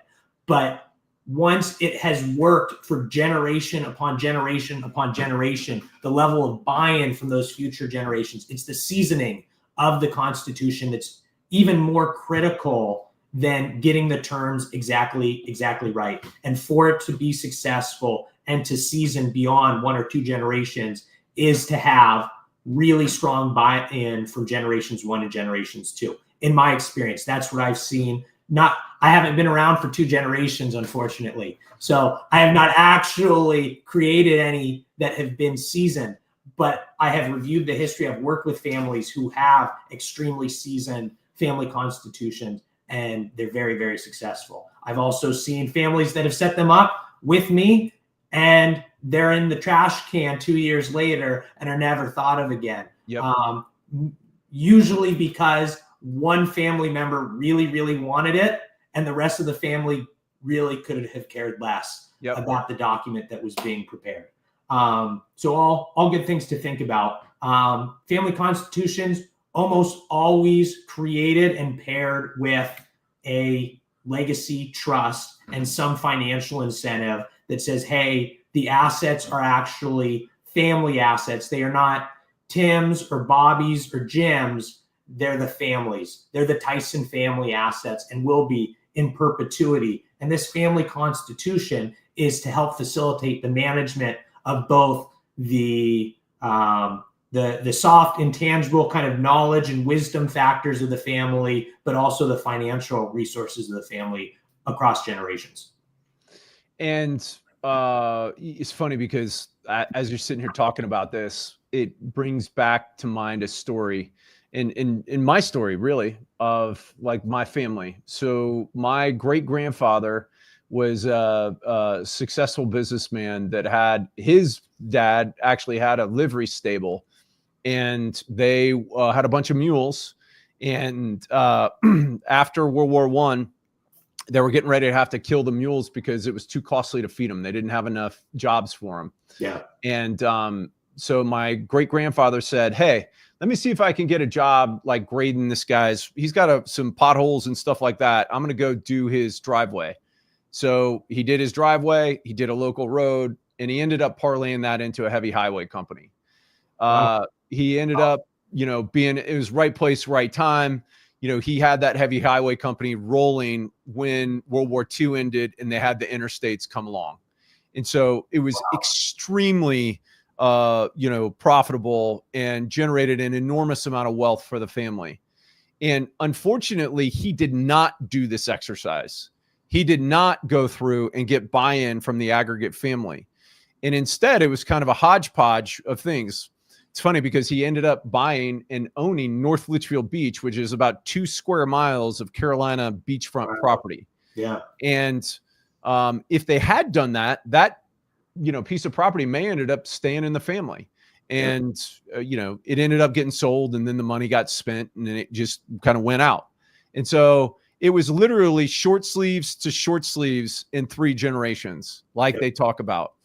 but once it has worked for generation upon generation upon generation, the level of buy-in from those future generations, it's the seasoning of the Constitution that's even more critical than getting the terms exactly right. And for it to be successful and to season beyond 1 or 2 generations is to have really strong buy-in from generations 1 and generations 2. In my experience, that's what I've seen. I haven't been around for 2 generations, unfortunately. So I have not actually created any that have been seasoned, but I have reviewed the history. I've worked with families who have extremely seasoned family constitutions, and they're very, very successful. I've also seen families that have set them up with me, and they're in the trash can 2 years later and are never thought of again. Yep. Usually because one family member really, really wanted it, and the rest of the family really could have cared less about the document that was being prepared. So all good things to think about. Family constitutions almost always created and paired with a legacy trust and some financial incentive that says, hey, the assets are actually family assets. They are not Tim's or Bobby's or Jim's. They're the families. They're the Tison family assets and will be in perpetuity. And this family constitution is to help facilitate the management of both the soft, intangible kind of knowledge and wisdom factors of the family, but also the financial resources of the family across generations. And it's funny because as you're sitting here talking about this, it brings back to mind a story in my story, really, of like my family. So my great grandfather was a successful businessman that had his dad actually had a livery stable, and they had a bunch of mules. And after World War I, they were getting ready to have to kill the mules because it was too costly to feed them. They didn't have enough jobs for them. Yeah. And so my great grandfather said, hey, let me see if I can get a job like grading this guy's. He's got some potholes and stuff like that. I'm going to go do his driveway. So he did his driveway. He did a local road, and he ended up parlaying that into a heavy highway company. Wow. He ended up, being, it was right place, right time. He had that heavy highway company rolling when World War II ended and they had the interstates come along. And so it was extremely, profitable and generated an enormous amount of wealth for the family. And unfortunately, he did not do this exercise. He did not go through and get buy-in from the aggregate family. And instead, it was kind of a hodgepodge of things. It's funny because he ended up buying and owning North Litchfield Beach, which is about 2 square miles of Carolina beachfront property. Yeah. And if they had done that piece of property may ended up staying in the family. And, it ended up getting sold, and then the money got spent, and then it just kind of went out. And so it was literally short sleeves to short sleeves in 3 generations, like they talk about.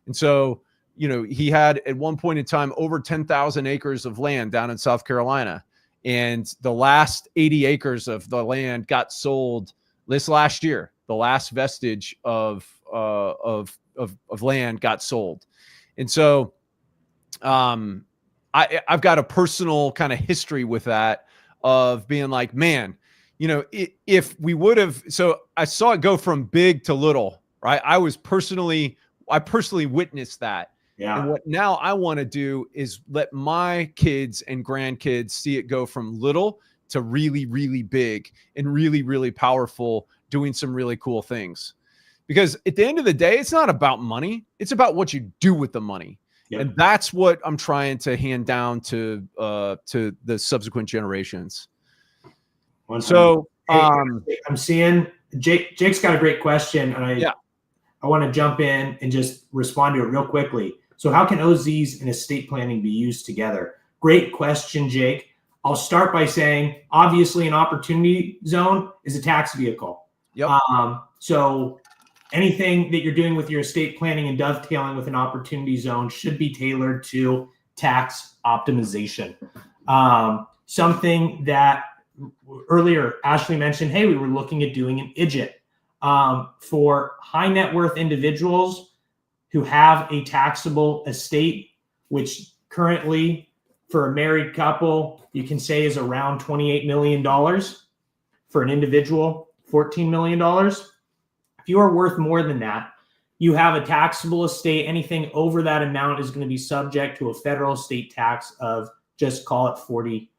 And so, he had at one point in time over 10,000 acres of land down in South Carolina, and the last 80 acres of the land got sold this last year. The last vestige of land got sold. And so I've got a personal kind of history with that, of being like, man, if we would have, so I saw it go from big to little, right? I personally witnessed that. Yeah. And what now I want to do is let my kids and grandkids see it go from little to really, really big and really, really powerful, doing some really cool things. Because at the end of the day, it's not about money. It's about what you do with the money. Yep. And that's what I'm trying to hand down to the subsequent generations. So I'm seeing Jake's got a great question. And I want to jump in and just respond to it real quickly. So how can OZs and estate planning be used together? Great question, Jake. I'll start by saying, obviously, an opportunity zone is a tax vehicle. Yep. So anything that you're doing with your estate planning and dovetailing with an opportunity zone should be tailored to tax optimization. Something that earlier Ashley mentioned, hey, we were looking at doing an IDGIT for high net worth individuals who have a taxable estate, which currently for a married couple, you can say is around $28 million. For an individual, $14 million. If you are worth more than that, you have a taxable estate. Anything over that amount is going to be subject to a federal estate tax of, just call it 40%.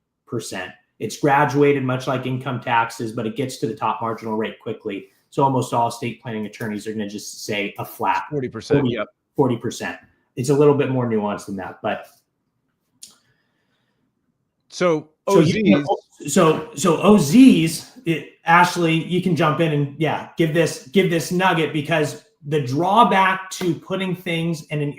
It's graduated much like income taxes, but it gets to the top marginal rate quickly. So almost all estate planning attorneys are going to just say a flat 40%. Yep. 40%. It's a little bit more nuanced than that, but so OZs. So OZs, Ashley, you can jump in and give this nugget, because the drawback to putting things in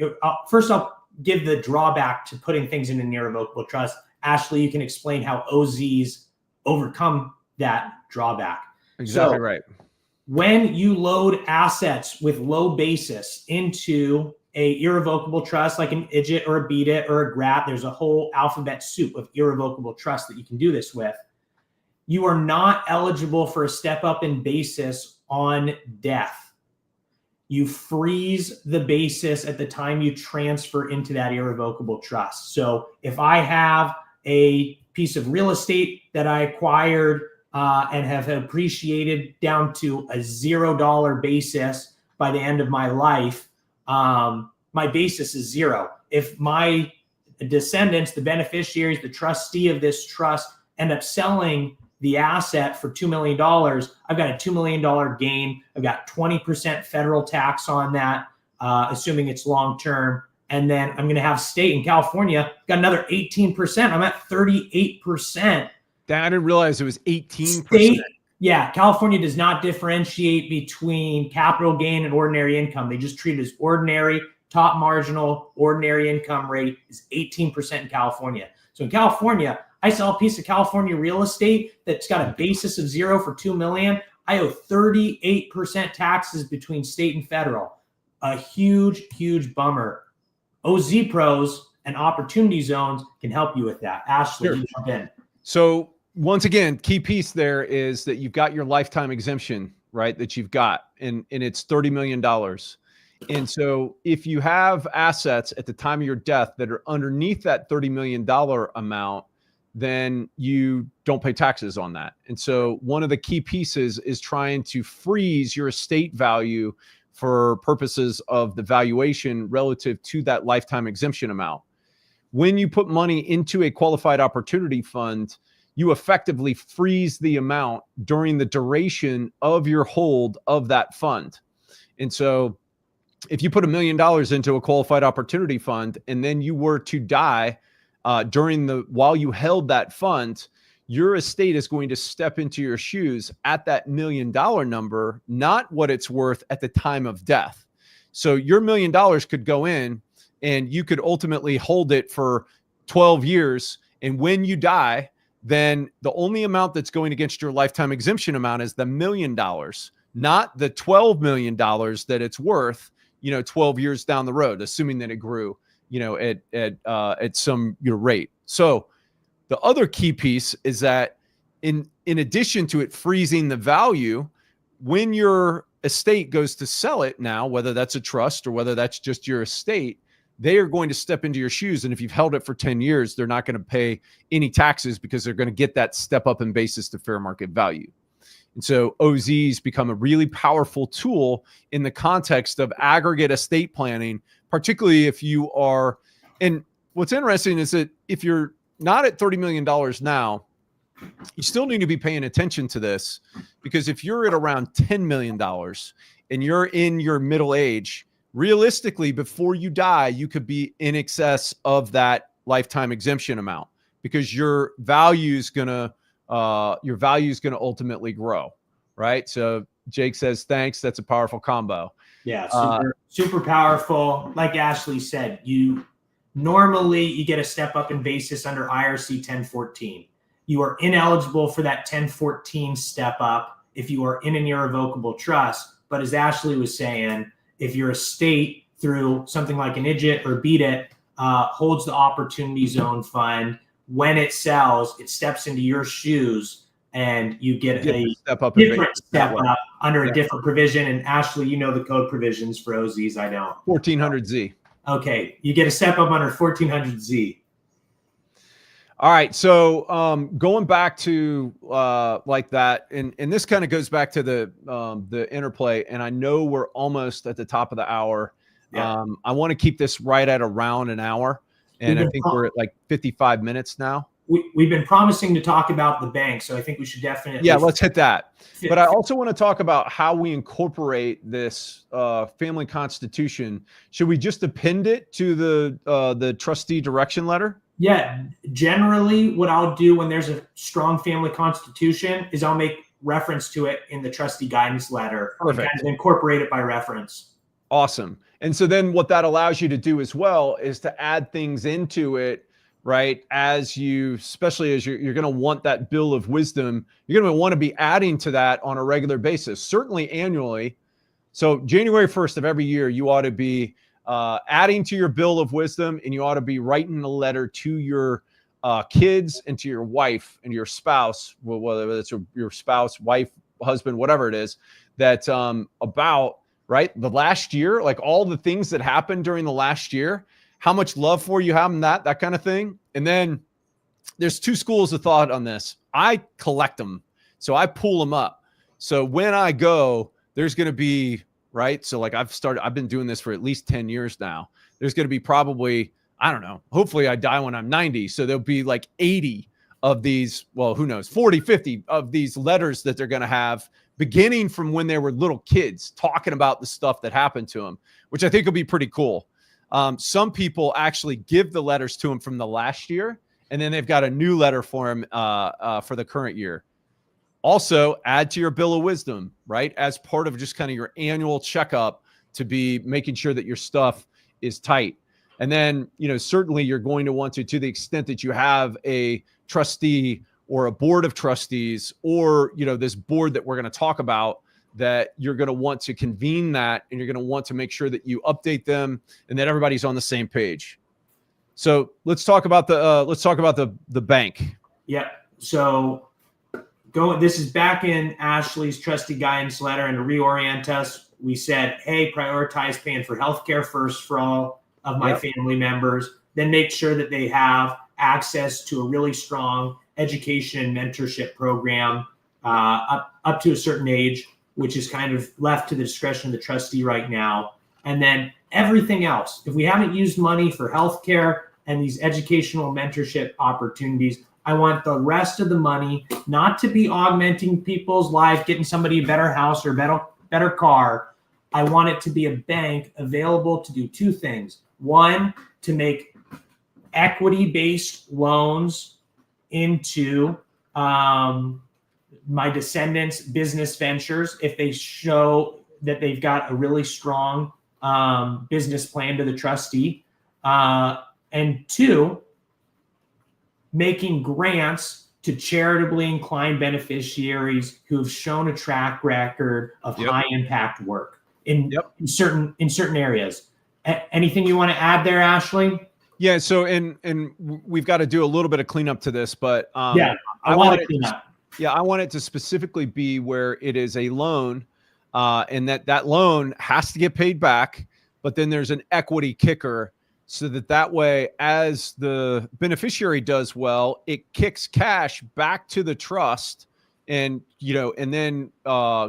first I'll give the drawback to putting things in an irrevocable trust. Ashley, you can explain how OZs overcome that drawback. Exactly right. When you load assets with low basis into a irrevocable trust like an IDGIT or a BDIT or a GRAT, there's a whole alphabet soup of irrevocable trusts that you can do this with. You are not eligible for a step up in basis on death. You freeze the basis at the time you transfer into that irrevocable trust. So if I have a piece of real estate that I acquired and have appreciated down to a $0 basis by the end of my life, my basis is zero. If my descendants, the beneficiaries, the trustee of this trust, end up selling the asset for $2 million, I've got a $2 million gain. I've got 20% federal tax on that, assuming it's long-term. And then I'm going to have state in California, got another 18%. I'm at 38%. I didn't realize it was 18%. State, yeah, California does not differentiate between capital gain and ordinary income. They just treat it as ordinary. Top marginal ordinary income rate is 18% in California. So in California, I sell a piece of California real estate that's got a basis of zero for $2 million. I owe 38% taxes between state and federal. A huge, huge bummer. OZ Pros and opportunity zones can help you with that. Ashley, Sure. You jump in. So once again, key piece there is that you've got your lifetime exemption, right? That you've got, and it's $30 million. And so if you have assets at the time of your death that are underneath that $30 million amount, then you don't pay taxes on that. And so one of the key pieces is trying to freeze your estate value for purposes of the valuation relative to that lifetime exemption amount. When you put money into a qualified opportunity fund, you effectively freeze the amount during the duration of your hold of that fund. And so if you put $1 million into a qualified opportunity fund and then you were to die while you held that fund, your estate is going to step into your shoes at that $1 million number, not what it's worth at the time of death. So your $1 million could go in and you could ultimately hold it for 12 years. And when you die, then the only amount that's going against your lifetime exemption amount is the $1 million, not the $12 million that it's worth, 12 years down the road, assuming that it grew, at some rate. So the other key piece is that in addition to it freezing the value, when your estate goes to sell it now, whether that's a trust or whether that's just your estate, they are going to step into your shoes. And if you've held it for 10 years, they're not going to pay any taxes because they're going to get that step up in basis to fair market value. And so OZs become a really powerful tool in the context of aggregate estate planning, particularly if you are, and what's interesting is that if you're not at $30 million now, you still need to be paying attention to this, because if you're at around $10 million and you're in your middle age, realistically, before you die, you could be in excess of that lifetime exemption amount, because your value is going to ultimately grow, right? So Jake says, thanks. That's a powerful combo. Yeah, super powerful. Like Ashley said, you get a step up in basis under IRC 1014. You are ineligible for that 1014 step up if you are in an irrevocable trust. But as Ashley was saying, if your estate through something like an IDIT or Beat It holds the Opportunity Zone Fund, when it sells, it steps into your shoes and you get a step up different step up under a different provision. And Ashley, you know the code provisions for OZs, I know. 1400Z. Okay, you get a step up under 1400Z. All right, so going back to like that, and this kind of goes back to the interplay, and I know we're almost at the top of the hour. Yeah. I want to keep this right at around an hour, and I think we're at like 55 minutes now. We've been promising to talk about the bank, so I think we should definitely. Yeah, let's hit that. But I also want to talk about how we incorporate this family constitution. Should we just append it to the trustee direction letter? Yeah, generally what I'll do when there's a strong family constitution is I'll make reference to it in the trustee guidance letter. Perfect. And incorporate it by reference. Awesome. And so then what that allows you to do as well is to add things into it, right? As you, especially as you're going to want that bill of wisdom, you're going to want to be adding to that on a regular basis, certainly annually. So January 1st of every year, you ought to be adding to your bill of wisdom, and you ought to be writing a letter to your kids and to your wife and your spouse, whether it's your spouse, wife, husband, whatever it is, that about, right, the last year, like all the things that happened during the last year, how much love for you have them, that kind of thing. And then there's two schools of thought on this. I collect them, so I pull them up. So when I go, there's going to be, right? So like I've been doing this for at least 10 years now. There's going to be probably, I don't know, hopefully I die when I'm 90. So there'll be like 80 of these, well, who knows, 40, 50 of these letters that they're going to have beginning from when they were little kids talking about the stuff that happened to them, which I think will be pretty cool. Some people actually give the letters to them from the last year, and then they've got a new letter for them for the current year. Also, add to your bill of wisdom, right? As part of just kind of your annual checkup to be making sure that your stuff is tight. And then, certainly you're going to want to the extent that you have a trustee or a board of trustees or, this board that we're going to talk about, that you're going to want to convene that, and you're going to want to make sure that you update them and that everybody's on the same page. So let's talk about the bank. Yeah. So this is back in Ashley's trustee guidance letter, and to reorient us, we said, hey, prioritize paying for healthcare first for all of my family members, then make sure that they have access to a really strong education and mentorship program up to a certain age, which is kind of left to the discretion of the trustee right now. And then everything else, if we haven't used money for healthcare and these educational mentorship opportunities, I want the rest of the money not to be augmenting people's life, getting somebody a better house or better car. I want it to be a bank available to do two things. One, to make equity-based loans into my descendants' business ventures if they show that they've got a really strong business plan to the trustee. And two, making grants to charitably inclined beneficiaries who have shown a track record of high impact work in certain areas. Anything you want to add there, Ashley? Yeah. So, and we've got to do a little bit of cleanup to this, but I want to clean up. Yeah, I want it to specifically be where it is a loan, and that loan has to get paid back, but then there's an equity kicker, so that way, as the beneficiary does well, it kicks cash back to the trust, and then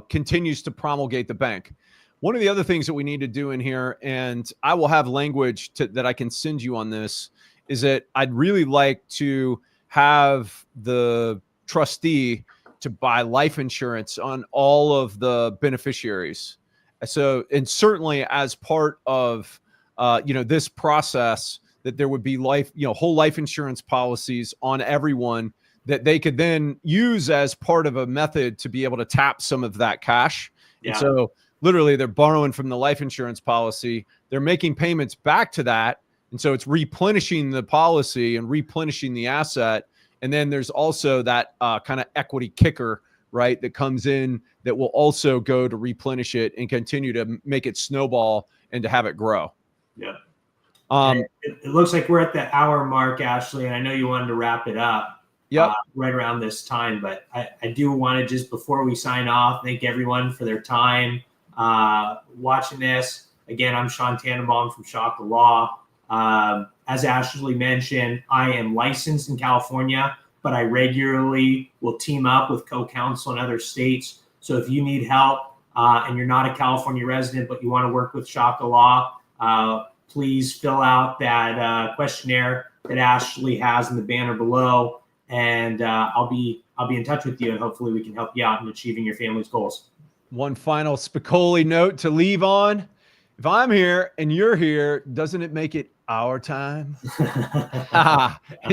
continues to promulgate the bank. One of the other things that we need to do in here, and I will have language that I can send you on this, is that I'd really like to have the trustee to buy life insurance on all of the beneficiaries. So, and certainly as part of this process, that there would be whole life insurance policies on everyone that they could then use as part of a method to be able to tap some of that cash And so literally they're borrowing from the life insurance policy. They're making payments back to that. And so it's replenishing the policy and replenishing the asset. And then there's also that kind of equity kicker, right, that comes in that will also go to replenish it and continue to make it snowball and to have it grow. Yeah. It looks like we're at the hour mark, Ashley, and I know you wanted to wrap it up right around this time, but I do want to just, before we sign off, thank everyone for their time watching this. Again, I'm Sean Tannenbaum from Shaka Law. As Ashley mentioned, I am licensed in California, but I regularly will team up with co-counsel in other states. So if you need help and you're not a California resident, but you want to work with Shaka Law, please fill out that questionnaire that Ashley has in the banner below, and I'll be in touch with you, and hopefully we can help you out in achieving your family's goals. One final Spicoli note to leave on: if I'm here and you're here, doesn't it make it our time?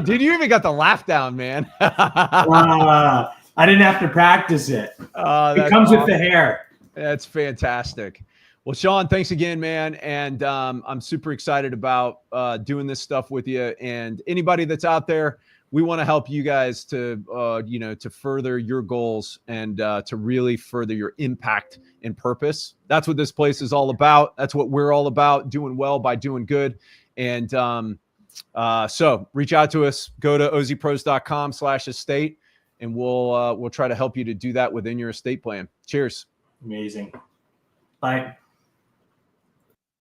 Dude, you even got the laugh down, man. I didn't have to practice it. It comes with the hair. That's fantastic. Well, Sean, thanks again, man. And I'm super excited about doing this stuff with you. And anybody that's out there, we want to help you guys to, to further your goals and to really further your impact and purpose. That's what this place is all about. That's what we're all about, doing well by doing good. And so reach out to us, go to ozpros.com/estate, and we'll try to help you to do that within your estate plan. Cheers. Amazing. Bye.